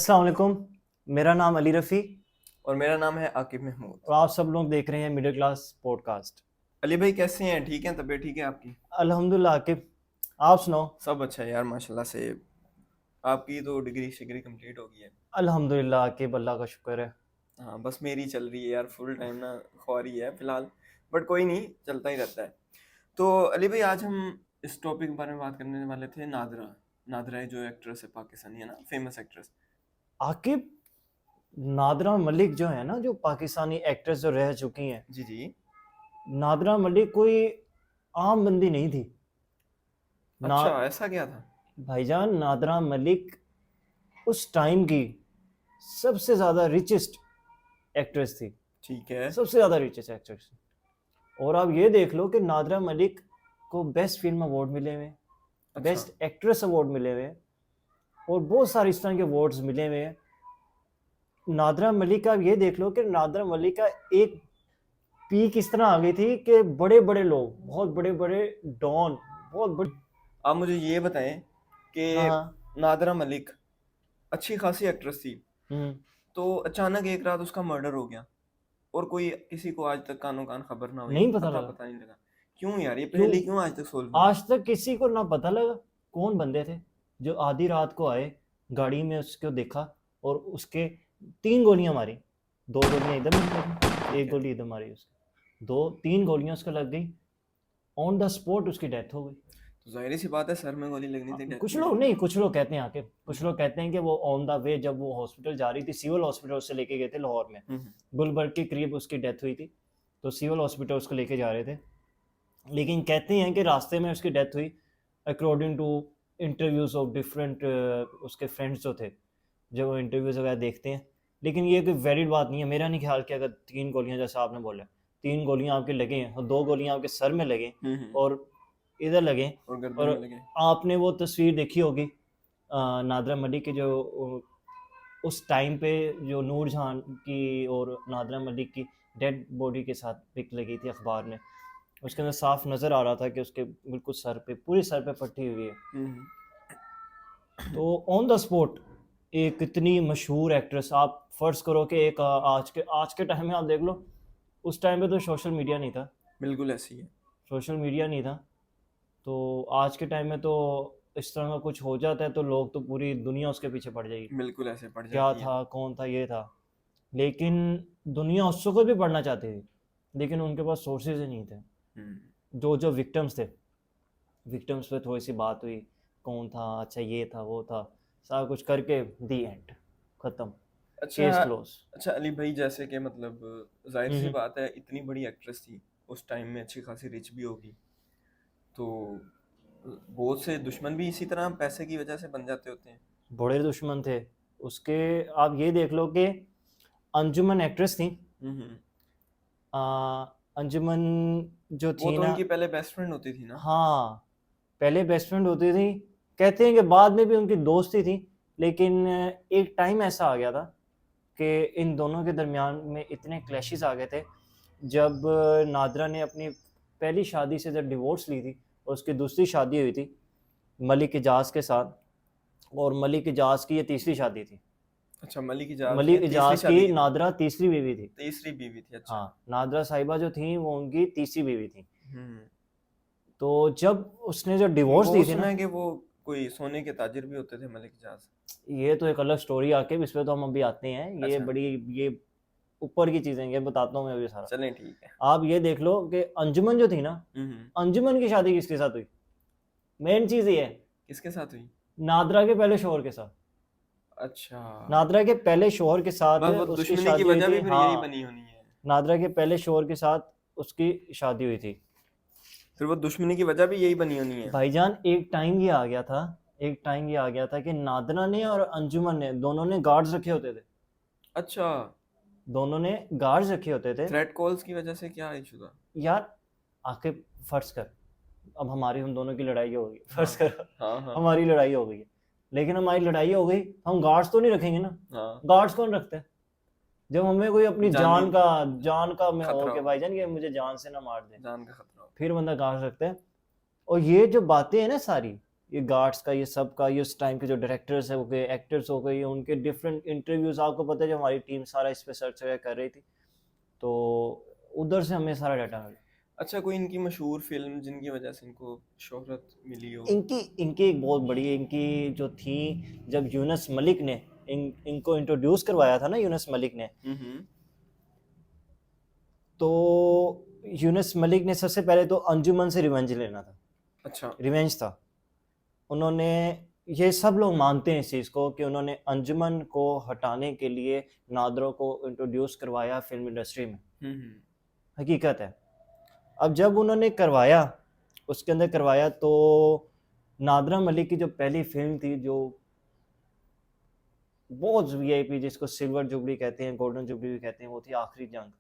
अस्सलाम वालेकुम। मेरा नाम अली रफ़ी और मेरा नाम है आकिब महमूद। और आप सब लोग देख रहे हैं मिडिल क्लास पॉडकास्ट। अली भाई कैसे हैं? ठीक हैं? तबीयत ठीक है आपकी? अल्हम्दुलिल्लाह आकिब, आप सुनाओ। सब अच्छा है यार माशाल्लाह से। आपकी तो डिग्री शिग्री कंप्लीट हो गई है? अल्हम्दुलिल्लाह आकिब, अल्लाह का शुक्र है। हाँ बस मेरी चल रही है यार, फुल टाइम ना ख्वारी है फिलहाल, बट कोई नहीं, चलता ही रहता है। तो अली भाई आज हम इस टॉपिक के बारे में बात करने वाले थे, नादरा। नादरा है जो एक्ट्रेस है, पाकिस्तानी है ना, फेमस एक्ट्रेस। आकिब, नादरा मलिक जो है ना, जो पाकिस्तानी एक्ट्रेस जो रह चुकी हैं, जी जी। नादरा मलिक कोई आम बंदी नहीं थी ना। अच्छा, ऐसा क्या था? भाईजान, नादरा मलिक उस टाइम की सबसे ज़्यादा रिचेस्ट एक्ट्रेस थी। ठीक है। सबसे ज़्यादा रिचेस्ट एक्ट्रेस थी। और आप ये देख लो कि नादरा मलिक को बेस्ट फिल्म अवार्ड मिले हुए हैं, अच्छा। बेस्ट एक्ट्रेस अवार्ड मिले हुए हैं और बहुत सारे इस तरह के अवार्ड्स मिले हुए हैं। नादरा मलिक का ये देख लो कि नादरा मलिक का एक पीक इस तरह आ गई थी कि बड़े बड़े लोग, बहुत बड़े बड़े डॉन, बहुत बड़े। आप मुझे ये बताएं कि हाँ हाँ। नादरा मलिक अच्छी खासी एक्ट्रेस थी, हम्म। तो अचानक एक रात उसका मर्डर हो गया और कोई किसी को आज तक कानो कान खबर ना हुई, नहीं पता अता लगा पता नहीं लगा। क्यों यार, ये क्यों। पहेली क्यों आज तक सोल्व नहीं हुई? आज तक किसी को ना पता लगा कौन बंदे थे जो आधी रात को आए, गाड़ी में उसको देखा और उसके 3 गोलियां मारी। 2 गोलियां इधर मारी, एक ठीक है। गोली इधर मारी उसके, 3 गोलियां उसको लग गई। ऑन द स्पॉट उसकी डेथ हो गई। तो जाहिर सी बात है, सर में गोली लगनी थी, डेथ कुछ भी हो लोग जानी नहीं, थी। कुछ लोग कहते हैं आके, कुछ लोग कहते हैं कि वो ऑन द वे जब वो हॉस्पिटल जा रही थी, सिविल हॉस्पिटल उससे लेके गए थे लाहौर में, हम्म। गुलबर्ग के करीब उसकी डेथ हुई थी, तो सिविल हॉस्पिटल उसको लेके जा रहे थे। लेकिन कहते हैं कि रास्ते में उसकी डेथ हुई, according to interviews of different उसके फ्रेंड्स जो थे, जब वो इंटरव्यूज वगैरह देखते हैं। लेकिन ये कोई वैलिड बात नहीं है, मेरा नहीं ख्याल कि अगर 3 गोलियां, जैसा आपने बोला, 3 गोलियां आपके लगे हैं और 2 गोलियां आपके सर में लगे हम्म। और इधर लगे। और गर्दन और में लगे। आपने वो तस्वीर देखी होगी नादरा मलिक के जो उस टाइम पे जो नूरजहान की और नादरा मलिक की डेड बॉडी के साथ पिक लगी थी अखबार में, उसके अंदर साफ नज़र आ रहा था कि उसके बिल्कुल सर पे, पूरे सर पे पट्टी हुई है। हम्म। तो ऑन द स्पॉट एक इतनी मशहूर एक्ट्रेस, आप फर्ज करो कि एक आज के टाइम में आप देख लो, उस टाइम पे तो सोशल मीडिया नहीं था, बिल्कुल ऐसी है। सोशल मीडिया नहीं था। तो आज के टाइम में तो इस तरह का कुछ हो जाता है तो लोग तो पूरी दुनिया उसके पीछे पड़ जाएगी, बिल्कुल ऐसे पड़ क्या जाती है। था, कौन था, ये था। लेकिन दुनिया उसको भी पढ़ना चाहती थी, लेकिन उनके पास सोर्सेज ही नहीं थे। जो जो विक्टिम्स थे, विक्टिम्स पे थोड़ी सी बात हुई, कौन था, अच्छा ये था, वो था, सारा कुछ करके दी एंड, ख़त्म, अच्छा। Case close. अच्छा अली भाई, जैसे कि मतलब जाहिर सी हम्म। बात है, इतनी बड़ी एक्ट्रेस थी, उस टाइम में अच्छी खासी रिच भी होगी, तो बहुत से दुश्मन भी इसी तरह पैसे की वजह से बन जाते होते हैं। बड़े दुश्मन थे उसके। आप ये देख लो कि अंजुमन एक्ट्रेस थी, हम्म। अंजुमन जो वो थी तो ना, उनकी पहले बेस्ट फ्रेंड होती थी ना? हाँ, पहले बेस्ट फ्रेंड होती थी, कहते हैं कि बाद में भी उनकी दोस्ती थी। लेकिन एक टाइम ऐसा आ गया था कि इन दोनों के दरमियान में इतने क्लैशेस आ गए थे, जब नादरा ने अपनी पहली शादी से जब डिवोर्स ली थी और उसकी दूसरी शादी हुई थी मलिक इजाज़ के साथ, और मलिक इजाज़ की ये तीसरी शादी थी। अच्छा, मलिक इजाज मलिक ने तीसरी इजाज़ शादी की की थी? नादरा तीसरी बीवी थी। तीसरी बीवी थी, अच्छा। हाँ, नादरा साहिबा जो थी वो उनकी तीसरी बीवी थी। हम्म। तो जब उसने जो डिवोर्स वो दी थी सुना ना, है कि वो कोई सोने के ताजिर भी होते थे, मलिक इजाज। ये तो एक अलग स्टोरी आके, इस पे तो हम अभी आते हैं, ये अच्छा। बड़ी, ये ऊपर की चीज़ें, ये बताता हूँ मैं अभी सारा। चलें ठीक है। आप ये देख लो कि अंजुमन जो थी ना, हम्म। अंजुमन की शादी किसके साथ हुई? मेन चीज़ ये है, किसके साथ हुई? नादरा के पहले शोहर के साथ। अच्छा। नादरा के पहले शोहर के साथ बस वो उसकी दुश्मनी की शादी हुई वजह थी। भी फिर यही हाँ, बनी होनी है। नादरा के पहले शोहर के साथ उसकी शादी हुई थी। फिर वो दुश्मनी की वजह भी यही बनी होनी है। भाईजान, एक टाइम ये आ गया था, एक टाइम ये आ गया था कि नादरा ने और अंजुमन ने, दोनों ने गार्ड्स रखे होते थे, अच्छा। दोनों ने गार्ड्स रखे होते थे। थ्रेट कॉल्स की वजह से क्या इशू था? यार आके फर्ज कर, अब हमारी हम दोनों की लड़ाई हो गई, फर्ज हाँ कर हाँ हाँ हमारी लड़ाई हो गई है, लेकिन हमारी लड़ाई हो गई, हम गार्ड्स तो नहीं रखेंगे ना। हाँ। गार्ड्स कौन रखते हैं? जब हमें कोई अपनी जानी जान का में हो खतरा कि हो, भाईजान ये मुझे जान से ना मार दे, जान का खतरा हो। फिर बंदा गार्ड्स रखता है। और ये जो बातें हैं ना सारी, ये गार्ड्स का, ये सब का, ये उस टाइम के जो डायरेक्टर्स है हो गए, एक्टर्स हो गए, उनके डिफरेंट इंटरव्यूज, आपको पता है जो हमारी टीम सारा इस पे सर्च कर रही थी, तो उधर से हमें सारा डाटा मिला। अच्छा, कोई इनकी मशहूर फिल्म जिनकी वजह से इनको शोहरत मिली हो? इनकी इनकी एक बहुत बड़ी, इनकी जो थी, जब यूनुस मलिक ने इनको इंट्रोड्यूस करवाया था ना, यूनुस मलिक ने, तो यूनुस मलिक ने सबसे पहले तो अंजुमन से रिवेंज लेना था। अच्छा। रिवेंज था, उन्होंने, ये सब लोग मानते हैं इस चीज़ को कि उन्होंने अंजुमन को हटाने के लिए नादरों को इंट्रोड्यूस करवाया फिल्म इंडस्ट्री में। हकीकत है। अब जब उन्होंने करवाया, उसके अंदर करवाया, तो नादरा मलिक की जो पहली फिल्म थी, जो बहुत वीआईपी, जिसको सिल्वर जुबली कहते हैं, गोल्डन जुबली भी कहते हैं, वो थी आखिरी जंग।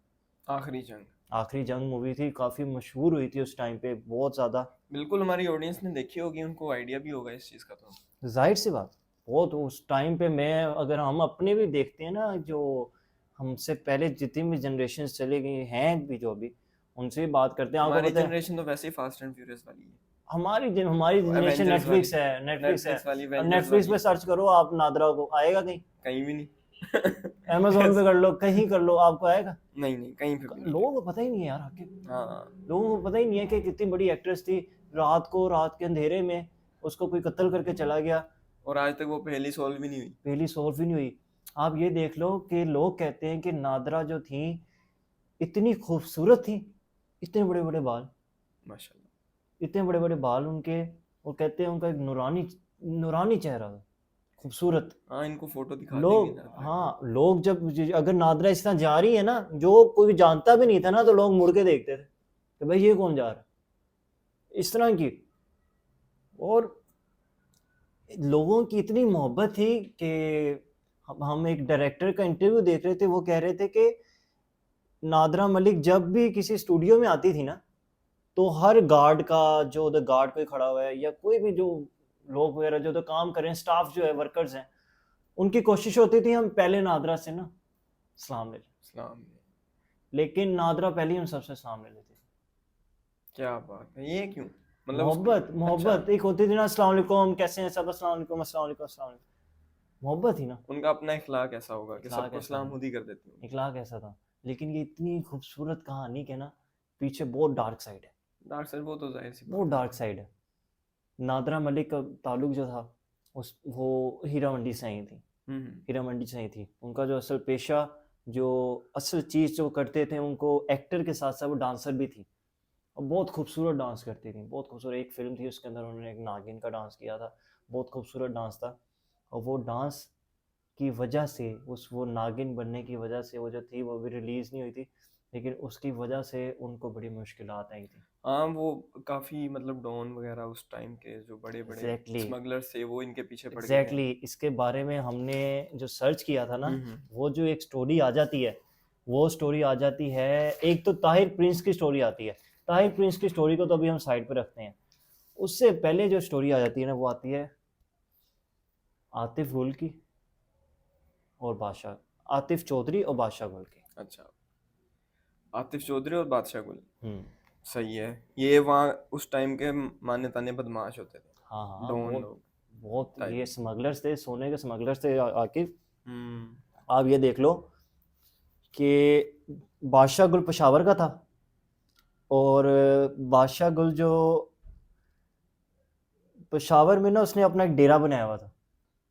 आखिरी जंग। आखिरी जंग मूवी थी, काफ़ी मशहूर हुई थी उस टाइम पे, बहुत ज़्यादा। बिल्कुल, हमारी ऑडियंस ने देखी होगी, उनको आइडिया भी होगा इस चीज़ का। तो जाहिर सी बात, बहुत उस टाइम पे, मैं अगर हम अपने भी देखते हैं ना, जो हमसे पहले जितनी भी जनरेशन चली गई हैं भी, जो भी उनसे भी बात करते हैं, आपको हमारी पता है जनरेशन तो वैसे ही फास्ट एंड फ्यूरियस वाली है। हमारी जनरेशन एवेंजर्स नेटफ्लिक्स वाली, है, नेटफ्लिक्स वाली, एवेंजर्स नेटफ्लिक्स पे वाली। सर्च करो आप नादरा को, आएगा कहीं? कहीं भी नहीं। अमेजोन पे कर लो, कहीं कर लो, आपको आएगा? नहीं नहीं, कहीं पे भी नहीं। लोगों को पता ही नहीं है यार, आके हाँ, लोगों को पता ही नहीं है कि कितनी बड़ी एक्ट्रेस थी, रात के अंधेरे में उसको कोई कत्ल करके चला गया, और आज तक वो पहेली सॉल्व भी नहीं हुई। पहली सॉल्व ही नहीं हुई। आप ये देख लो कि लोग कहते हैं कि नादरा जो थी इतनी खूबसूरत थी, इतने बड़े बड़े बाल, माशाल्लाह, इतने बड़े बड़े बाल उनके, और कहते हैं उनका एक नूरानी चेहरा था, खूबसूरत। हाँ, इनको फोटो दिखा लोग, देंगे ना। हाँ, लोग जब अगर नादरा इस तरह जा रही है ना, जो कोई जानता भी नहीं था ना, तो लोग मुड़ के देखते थे कि भाई ये कौन जा रहा है, इस तरह की। और लोगों की इतनी मोहब्बत थी कि हम एक डायरेक्टर का इंटरव्यू देख रहे थे, वो कह रहे थे कि नादरा मलिक जब भी किसी स्टूडियो में आती थी ना, तो हर गार्ड का, जो उधर गार्ड कोई खड़ा हुआ है, या कोई भी जो लोग वगैरह जो उधर काम कर रहे हैं, स्टाफ जो है, वर्कर्स हैं, उनकी कोशिश होती थी हम पहले नादरा से ना सलाम ले लें, सलाम। लेकिन नादरा पहले ही हम सबसे सलाम ले लेती थी। क्या बात है, ये क्यों? मतलब मोहब्बत, अच्छा, मोहब्बत एक होती थी ना, अस्सलाम वालेकुम, कैसे हैं सब, अस्सलाम वालेकुम, अस्सलाम वालेकुम, अस्सलाम वालेकुम, मोहब्बत थी ना। उनका अपना इखलाक ऐसा होगा कि इखलाक सबको ऐसा सलाम था, खुद ही कर देती हूँ। इखलाक ऐसा था। लेकिन ये इतनी खूबसूरत कहानी के ना पीछे बहुत डार्क साइड है, डॉक्टर साहब, वो तो जाहिर सी बहुत बात डार्क साइड है। नादरा मलिक का ताल्लुक जो था, उस वो हीरा मंडी से आई थी, है। हीरा मंडी से आई थी। उनका जो असल पेशा, जो असल चीज़ जो करते थे, उनको एक्टर के साथ साथ वो डांसर भी थी, और बहुत खूबसूरत डांस करती थी, बहुत खूबसूरत। एक फिल्म थी उसके अंदर उन्होंने एक नागिन का डांस किया था, बहुत खूबसूरत डांस था। और वो डांस की वजह से, उस वो नागिन बनने की वजह से, वो जो थी वो भी रिलीज़ नहीं हुई थी, लेकिन उसकी वजह से उनको बड़ी मुश्किलात आई थी। हाँ, वो काफी मतलब डॉन वगैरह उस टाइम के जो बड़े बड़े एग्जैक्टली, स्मगलर्स थे, वो इनके पीछे पड़ गए थे। एग्जैक्टली, इसके बारे में हमने जो सर्च किया था ना, वो जो एक स्टोरी आ जाती है, वो स्टोरी आ जाती है, एक तो ताहिर प्रिंस की स्टोरी आती है। ताहिर प्रिंस की स्टोरी को तो अभी हम साइड पे रखते हैं, उससे पहले जो स्टोरी आ जाती है ना, वो आती है आतिफ गुल की और बादशाह, आतिफ चौधरी और बादशाह गुल की। अच्छा, आतिफ चौधरी और बादशाह गुल। हम्म, सही है। ये वहाँ उस टाइम के माने ताने बदमाश होते थे, हाँ हाँ, डॉन बहुत लोग बहुत टाइप। ये स्मगलर्स थे, सोने के स्मगलर्स थे आकिब। हम्म। आप ये देख लो कि बादशाह गुल पेशावर का था, और बादशाह गुल जो पेशावर में ना, उसने अपना एक डेरा बनाया हुआ था।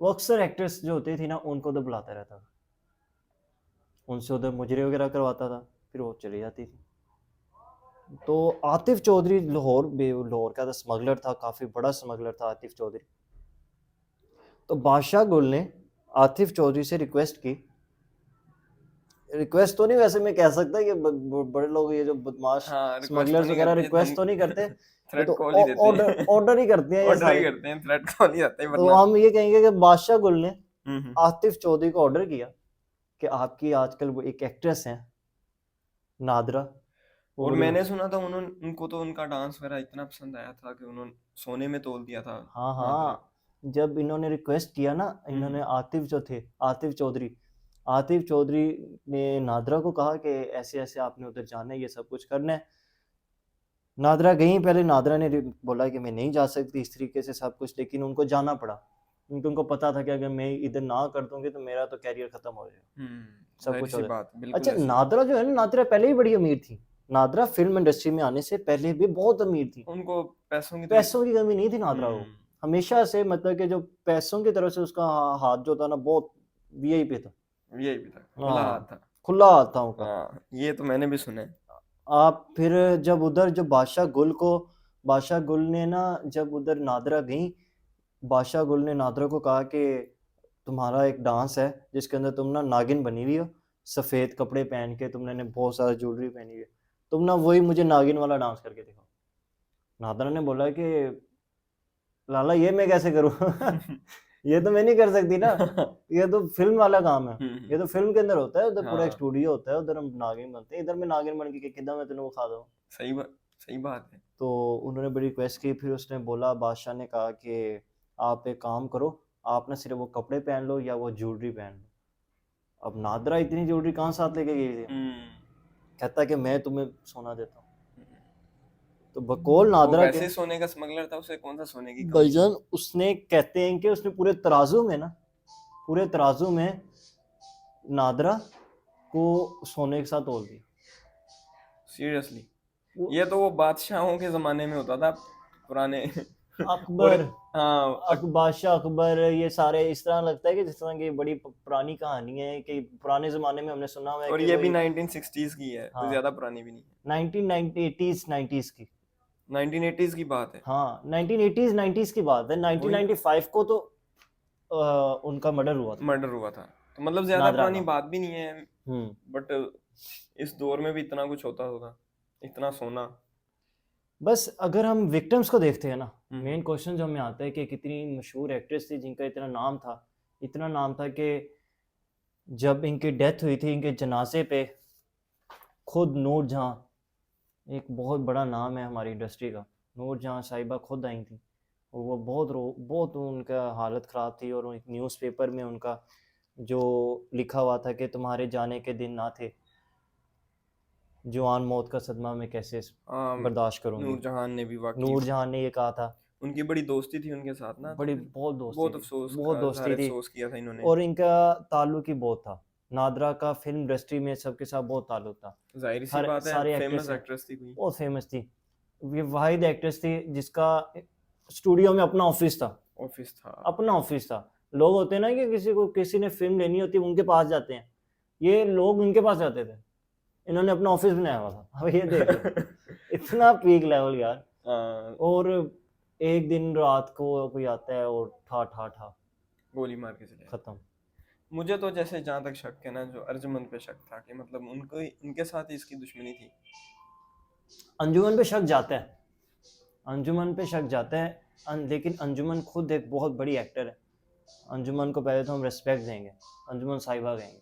वो अक्सर एक्ट्रेस जो होती थी ना, उनको उधर बुलाता रहता था, उनसे उधर मुजरे वगैरह करवाता था, फिर वो चली जाती थी। तो आतिफ चौधरी लाहौर का था, स्मगलर था, काफ़ी बड़ा स्मगलर था आतिफ चौधरी। तो बादशाह गुल ने आतिफ चौधरी से रिक्वेस्ट की, रिक्वेस्ट तो नहीं, वैसे मैं कह सकता कि बड़े लोग ये जो बदमाश हाँ, रिक्वेस्ट तो स्मगलर्स नहीं वगैरह करते, रिक्वेस्ट तो नहीं करते, ये थ्रेट तो कॉल ही देते हैं। ऑर्डर ही करते हैं ये ऑर्डर ही सारे। करते हैं, थ्रेट कॉल ही आते हैं तो वरना। हम ये कहेंगे कि बादशाह गुल ने हम्म। आतिफ चौधरी को ऑर्डर किया कि आपकी आजकल वो एक एक्ट्रेस हैं नादरा, वो और बड़ी, मैंने सुना था उनको तो उनका डांस वगैरह इतना पसंद आया था कि उन्होंने सोने में तोल दिया था हाँ नादरा। हाँ, जब इन्होंने रिक्वेस्ट किया ना, इन्होंने आतिफ जो थे, आतिफ चौधरी ने नादरा को कहा कि ऐसे ऐसे आपने उधर जाना है, ये सब कुछ करना है। नादरा गई, पहले नादरा ने बोला कि मैं नहीं जा सकती इस तरीके से सब कुछ, लेकिन उनको जाना पड़ा क्योंकि उनको पता था कि अगर मैं इधर ना कर दूंगी तो मेरा तो कैरियर खत्म हो जाएगा, सब जाहिर कुछ हो सी जाएगा। बात, बिल्कुल अच्छा, ऐसी। नादरा जो है ना, नादरा पहले ही बड़ी अमीर थी। नादरा फिल्म इंडस्ट्री में आने से पहले भी बहुत अमीर थी, उनको पैसों की तो पैसों की कमी नहीं थी नादरा को हम्म, हमेशा से, मतलब कि जो पैसों की तरफ से उसका हाथ जो था ना बहुत वीआईपी था। यही भी था, खुला हाथ हाँ, था। खुला हाथ था उनका। हाँ, ये तो मैंने भी सुना है। आप फिर जब उधर जो बादशाह गुल ने ना, जब उधर नादरा गई, बादशाह गुल ने नादरा को कहा कि तुम्हारा एक डांस है जिसके अंदर तुम ना नागिन बनी हुई हो, सफ़ेद कपड़े पहन के तुमने ने बहुत सारा ज्वेलरी पहनी हुई है, तुम ना वही मुझे नागिन वाला डांस करके दिखाओ। नादरा ने बोला कि लाला ये मैं कैसे करूँ ये तो मैं नहीं कर सकती ना, ये तो फिल्म वाला काम है, ये तो फिल्म के अंदर होता है, उधर पूरा एक हाँ, स्टूडियो होता है, उधर हम नागिन बनते हैं, इधर मैं नागिन बन के कितना मैं तेन वो खा दूँ। सही बात है। तो उन्होंने बड़ी रिक्वेस्ट की, फिर उसने बोला, बादशाह ने कहा कि आप एक काम करो, आप ना सिर्फ वो कपड़े पहन लो या वो ज्वेलरी पहन लो। अब नादरा इतनी ज्वेलरी कहाँ साथ लेके गई थी, कहता कि मैं तुम्हें सोना देता हूँ। तो बकौल वो नादरा के वैसे सोने का स्मगलर था, उसे कौन सा सोने की कमी थी? भाईजान, उसने कहते हैं कि उसने पूरे तराजू में नादरा को सोने के साथ तोल दिया। सीरियसली? वो ये तो वो बादशाहों के जमाने में होता था, पुराने और अकबर, हाँ, बादशाह अकबर, ये सारे इस तरह लगता है कि जिस तरह की बड़ी पुरानी कहानी है कि पुराने जमाने में हमने सुना हुआ है और कि ये भी कोई, 1960s की है, कोई हाँ, ज्यादा पुरानी भी नहीं है। 1980s 90s की, 1980s की बात है। हाँ 1980s 90s की बात है। वही 1995 को तो उनका मर्डर हुआ था, मर्डर हुआ था, तो मतलब ज्यादा नादरा पुरानी का। बात भी नहीं है। हम्म बट इस दौर में भी इतना कुछ होता होगा, इतना सोना। बस अगर हम विक्टिम्स को देखते हैं ना, हम्म मेन क्वेश्चन जो हमें आता है कि कितनी मशहूर एक्ट्रेस थी जिनका इतना नाम था कि जब इनकी डेथ हुई थी, इनके जनाजे पे खुद नूर जहां, एक बहुत बड़ा नाम है हमारी इंडस्ट्री का, नूर जहां साहिबा खुद आई थी, और वो बहुत उनका हालत ख़राब थी, और एक न्यूज़पेपर में उनका जो लिखा हुआ था कि तुम्हारे जाने के दिन ना थे, जवान मौत का सदमा मैं कैसे हाँ, बर्दाश्त करूंगी। नूरजहान ने भी वाकई, नूरजहां ने ये कहा था, उनकी बड़ी दोस्ती थी उनके साथ ना, तो बड़ी फिर बहुत दोस्ती बहुत थी, अफसोस बहुत का दोस्ती इजहार थी, अफसोस किया था इन्होंने। और इनका ताल्लुक ही बहुत था, नादरा का फिल्म इंडस्ट्री में सबके साथ बहुत ताल्लुक था। जाहिर सी हर बात है, सारे एक्टर्स फेमस हैं, एक्ट्रेस थी कोई। बहुत फेमस थी, ये वाहिद एक्ट्रेस थी जिसका स्टूडियो में अपना ऑफिस था, ऑफिस था। अपना ऑफिस था। लोग होते हैं ना कि किसी ने फिल्म लेनी होती है उनके पास जाते हैं, ये लोग उनके पास जाते थे, इन्होंने अपना ऑफिस बनाया हुआ था। अब ये देख लो, इतना पीक लेवल यार। हाँ, और एक दिन रात को कोई आता है और ठा ठा ठा गोली मार के चले। खत्म। मुझे तो जैसे जहाँ तक शक है ना, जो अर्जुमंद पे शक था कि मतलब उनको उनके साथ ही इसकी दुश्मनी थी। अंजुमन पे शक जाता है, अंजुमन पे शक जाता है, लेकिन अंजुमन खुद एक बहुत बड़ी एक्टर है। अंजुमन को पहले तो हम रिस्पेक्ट देंगे, अंजुमन साहिबा कहेंगे,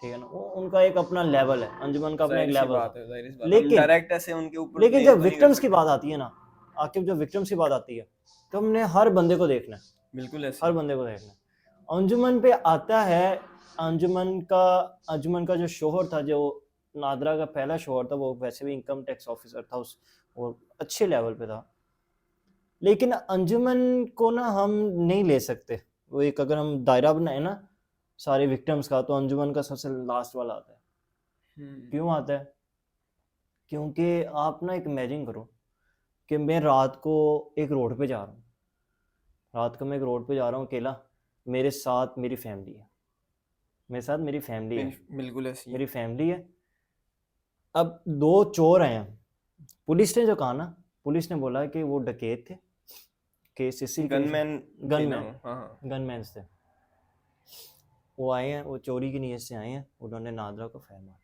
ठीक है ना, वो उनका एक अपना लेवल है, अंजुमन का अपना एक जाहिर सी लेवल बात था। है, जाहिर सी बात है, हम लेकिन डायरेक्ट ऐसे उनके ऊपर लेकिन ब्लेम जब तो नहीं कर विक्टिम्स की सकते। बात आती है ना, आकिब, जब विक्टिम्स की बात आती है तो हमने हर बंदे को देखना है, बिल्कुल ऐसे हर ही। बंदे को देखना है। अंजुमन पे आता है, अंजुमन का जो शोहर था, जो नादरा का पहला शोहर था, वो वैसे भी इनकम टैक्स ऑफिसर था उस, और अच्छे लेवल पे था। लेकिन अंजुमन को ना हम नहीं ले सकते, वो एक अगर हम दायरा बनाए ना सारे विक्टिम्स का, तो अंजुमन का सबसे लास्ट वाला आता है। क्यों आता है? क्योंकि आप ना एक इमेजिन करो कि मैं रात को एक रोड पे जा रहा हूँ, रात को मैं एक रोड पे जा रहा हूँ अकेला, मेरे साथ मेरी फैमिली है, मेरे साथ मेरी फैमिली है, बिल्कुल ऐसी है। मेरी फैमिली है। अब दो चोर आए हैं, पुलिस ने जो कहा ना, पुलिस ने बोला कि वो डकैत थे, केस इसी केस, गनमैन थे ना गनमैन, वो, हाँ हाँ। गनमैन थे, वो आए हैं, वो चोरी की नीयत से आए हैं, उन्होंने नादरा को फायर मारा।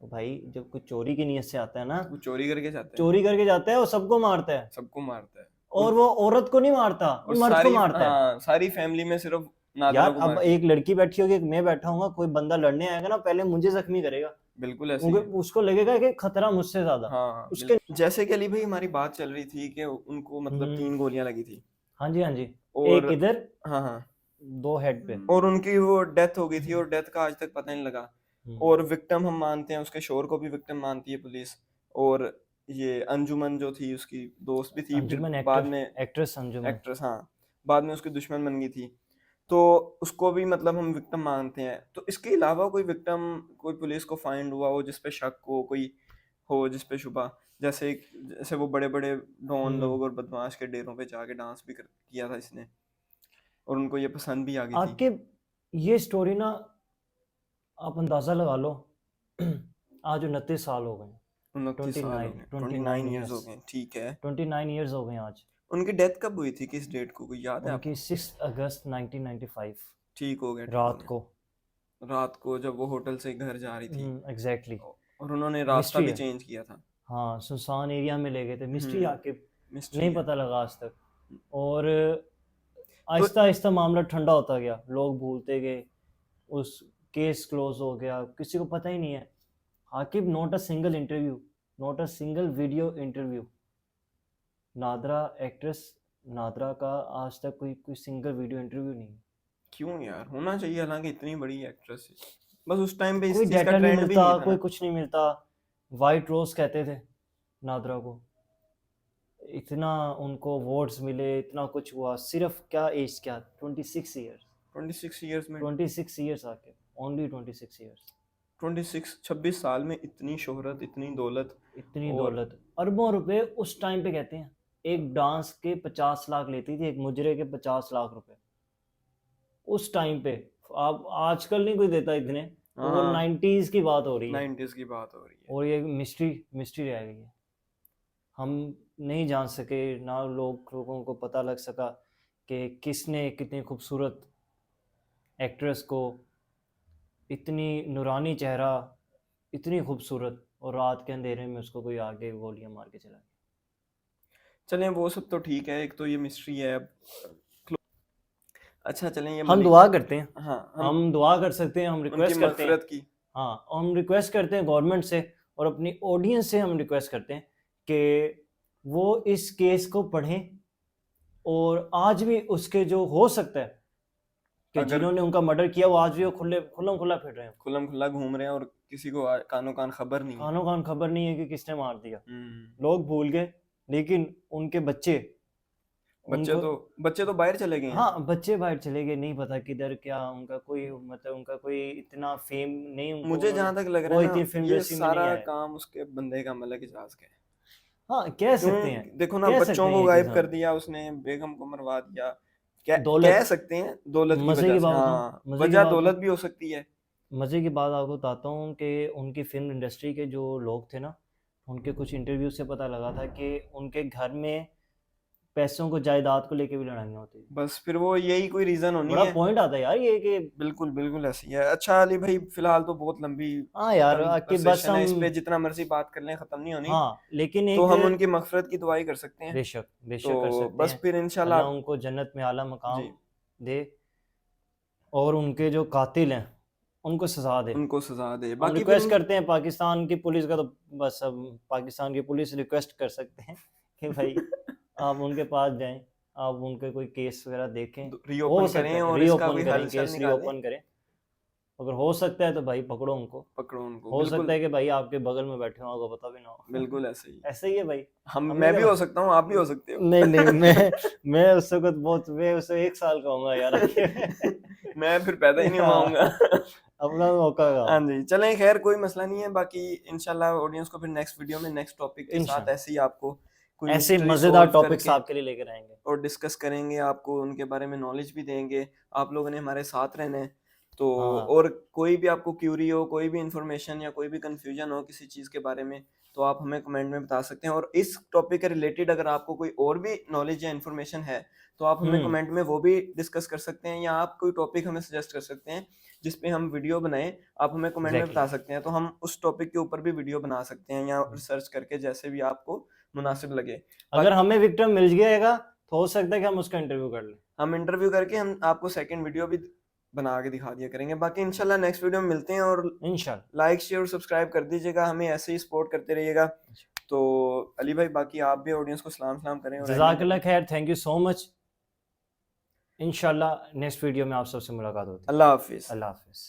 तो भाई जब कोई चोरी की नीयत से आता है ना, वो चोरी करके जाते हैं, चोरी करके जाता है, वो सबको मारता है, सबको मारता है। और वो औरत को नहीं मारता, और वो मर्द को सारी, मारता है। हाँ, सारी फैमिली में सिर्फ नादरा यार को अब मार के। एक लड़की बैठी होगी, एक मैं बैठा हूँ, कोई बंदा लड़ने आएगा ना, पहले मुझे जख्मी करेगा, बिल्कुल ऐसी है। उसको लगेगा कि खतरा मुझसे ज्यादा हाँ हाँ, उसके। जैसे कि अली भाई हमारी बात चल रही थी कि उनको मतलब 3 गोलियां लगी थी। हाँ जी, हाँ जी, और एक इधर, हाँ हाँ, दो हेड पे। और उनकी वो डेथ हो गई थी, और डेथ का आज तक पता नहीं लगा। और विक्टिम हम मानते हैं, उसके शोर को भी विक्टिम मानती है पुलिस। और ये अंजुमन जो थी उसकी दोस्त भी थी, फिर अंजुमन बाद एक्टर में एक्ट्रेस अंजुमन। एक्ट्रेस, हाँ, बाद में उसकी दुश्मन बन गई थी। तो उसको भी मतलब हम विक्टिम मानते हैं। तो इसके अलावा कोई विक्टिम, कोई पुलिस को फाइंड हुआ हो जिस पे शक हो जिस पे शुबा, जैसे जैसे वो बड़े बड़े डॉन हम्म। लोग और बदमाश के डेरों पे जाके डांस भी किया था इसने, और उनको ये पसंद भी आ गई थी। आपके ये स्टोरी ना, आप अंदाजा लगा लो आज 29 साल हो गए। 29 साल हो गए, 29 ईयर्स हो गए, ठीक है। 29 ईयर्स हो गए आज। उनकी डेथ कब हुई थी, किस डेट को, कोई याद है उनकी आपको? 6 अगस्त 1995 ठीक हो गया, ठीक हो रात गया। को। रात को जब वो होटल से घर जा रही थी, एग्जैक्टली। और उन्होंने रास्ता मिस्ट्री भी है। चेंज किया था। हाँ, सुनसान एरिया में ले गए थे, मिस्ट्री आके मिस्ट्री नहीं है। पता लगा आज तक। और तो आहिस्ता आहिस्ता मामला ठंडा होता गया, लोग भूलते गए, उस केस क्लोज हो गया, किसी को पता ही नहीं है। Aqib, not a single interview, not a single video interview. NADRA actress, NADRA का आज तक कोई कोई सिंगल वीडियो इंटरव्यू नहीं है। क्यों यार, होना चाहिए, हालांकि इतनी बड़ी एक्ट्रेस है। बस उस टाइम पे कोई इस चीज का डाटा नहीं ट्रेंड भी मिलता, नहीं था कोई ना। कुछ नहीं मिलता। वाइट रोज कहते थे नादरा को। इतना उनको वोट्स मिले, इतना कुछ हुआ, सिर्फ क्या एज, क्या 26 ईयर्स। 26 ईयर्स में, 26 ईयर्स आके, ओनली 26 ईयर्स। 26 साल में इतनी शोहरत, इतनी दौलत। इतनी और दौलत, अरबों रुपए उस टाइम पे कहते हैं। एक डांस के 50 लाख लेती थी, एक मुजरे के 50 लाख रुपए उस टाइम पे। अब आजकल नहीं कोई देता इतने, तो वो हाँ, 90s की बात हो रही है। 90s की बात हो रही है। और ये मिस्ट्री मिस्ट्री रह गई है। हम नहीं जान सके ना, लोगों को पता लग सका कि किसने कितनी खूबसूरत एक्ट्रेस को, इतनी नूरानी चेहरा, इतनी खूबसूरत, और रात के अंधेरे में उसको कोई आगे गोलियां मार के चला गया। चलें, वो सब तो ठीक है, एक तो ये मिस्ट्री है अब। अच्छा, चलें, ये हम मलिक, दुआ करते हैं, हाँ, हम दुआ कर सकते हैं, हम उनकी रिक्वेस्ट करते हैं। मगफिरत की। हाँ, हम रिक्वेस्ट करते हैं गवर्नमेंट से और अपनी ऑडियंस से हम रिक्वेस्ट करते हैं कि वो इस केस को पढ़ें, और आज भी उसके जो हो सकता है कि अगर जिन्होंने उनका मर्डर किया वो आज भी वो खुल्लम खुल्ला फिर रहे हैं। खुल्लम खुल्ला घूम रहे हैं और किसी को कानो कान खबर नहीं है। कानों कान खबर नहीं है कि किसने मार दिया। हम्म। लोग भूल गए, लेकिन उनके बच्चे, उनको, बच्चे तो बाहर चले गए हैं। हाँ, बच्चे बाहर चले गए, नहीं पता किधर क्या उनका कोई, मतलब उनका कोई इतना फेम नहीं, उनको मुझे उन्होंने, जहां तक लग रहा वो है इतनी ना, फिल्म ये इंडस्ट्री में नहीं सारा आए। काम उसके बंदे का, मलक इजाज का है। हाँ, कह सकते हैं, क्यों, देखो ना, कह सकते बच्चों हैं को ये चीज़ गायब कर हम। दिया उसने, बेगम को मरवा दिया। कह दौलत, सकते हैं दौलत की मज़े वजह की से, बात बताऊँ, हाँ, मज़े की वजह बात दौलत बताऊँ, भी हो सकती है। मज़े की बात आपको बताता हूँ कि उनकी फिल्म इंडस्ट्री के जो लोग थे ना, उनके कुछ इंटरव्यू से पता लगा था कि उनके घर में पैसों को, जायदाद को लेके भी लड़ाइयाँ होती थी। बस फिर वो यही कोई रीजन होनी बड़ा है। पॉइंट आता है यार ये कि, बिल्कुल बिल्कुल ऐसी है। अच्छा अली भाई, फिलहाल तो बहुत लंबी हाँ यार, कि बस कन्वर्सेशन है, इस पे हम, जितना मर्जी बात कर लें खत्म नहीं होनी। हाँ, लेकिन तो एक, हम उनकी मगफिरत की दुआई कर सकते हैं। बेशक तो बेशक कर सकते बस हैं। फिर इंशाल्लाह अल्लाह उनको जन्नत में आला जी, मकाम दे, और उनके जो कातिल हैं उनको सजा दे। उनको सजा दे। हम बाकी फिर रिक्वेस्ट करते हैं पाकिस्तान की पुलिस का, तो बस अब पाकिस्तान की पुलिस रिक्वेस्ट कर सकते हैं कि भाई आप उनके पास जाएं, आप उनके कोई केस वगैरह देखें, हो रीओपन सकता करें है और इसका रीओपन कोई करें, हलचल केस निकालें। रीओपन करें। अगर हो सकता है तो भाई पकड़ो उनको। पकड़ो उनको, हो सकता बिल्कुल है कि भाई आपके बगल में बैठे हो, आपको पता भी ना हो। बिल्कुल ऐसे ही। ऐसे ही है भाई। हम, हमने मैं भी क्या, हो सकता हूँ, आप भी हो सकते हो। नहीं नहीं, मैं उस वक्त बहुत, मैं उससे 1 साल का होऊंगा यार। मैं फिर पैदा ही नहीं हुआ हाँ, हूँगा। अपना मौका का। हाँ जी, चलें, खैर कोई मसला नहीं है। बाकी इंशाल्लाह ऑडियंस को फिर नेक्स्ट वीडियो में नेक्स्ट टॉपिक के साथ इंशाल्लाह ऐसे ही आपको कोई ऐसे मिस्ट्री मजेदार सॉल्व टॉपिक्स करके आपके लिए लेकर आएंगे। और डिस्कस करेंगे, आपको उनके बारे में नॉलेज भी देंगे। आप लोगों ने हमारे साथ रहना है। तो हाँ, और कोई भी आपको क्यूरी हो, कोई भी इंफॉर्मेशन या कोई भी कंफ्यूजन हो किसी चीज़ के बारे में, तो आप हमें कमेंट में बता सकते हैं। और इस टॉपिक के रिलेटेड अगर आपको कोई और भी नॉलेज या इन्फॉर्मेशन है, तो आप हमें हम्म, कमेंट में वो भी डिस्कस कर सकते हैं, या आप कोई टॉपिक हमें सजेस्ट कर सकते हैं जिस पे हम वीडियो बनाएं। आप हमें कमेंट में एग्जैक्टली। बता सकते हैं, तो हम उस टॉपिक के ऊपर भी वीडियो बना सकते हैं, या रिसर्च करके, जैसे भी आपको मुनासिब लगे। अगर हमें विक्टिम मिल जाएगा तो हो सकता है कि हम उसका इंटरव्यू कर लें। हम इंटरव्यू करके हम आपको सेकंड वीडियो भी बना के दिखा दिया करेंगे। बाकी इंशाल्लाह नेक्स्ट वीडियो में मिलते हैं, और इंशाल्लाह। लाइक शेयर और सब्सक्राइब कर दीजिएगा, हमें ऐसे ही सपोर्ट करते रहिएगा। तो अली भाई, बाकी आप भी ऑडियंस को सलाम सलाम करें और एंडिंग जज़ाकल्लाह करें। खैर, थैंक यू सो मच। इंशाल्लाह नेक्स्ट वीडियो में आप सबसे मुलाकात होती है। अल्लाह हाफिज़। अल्लाह हाफिज़।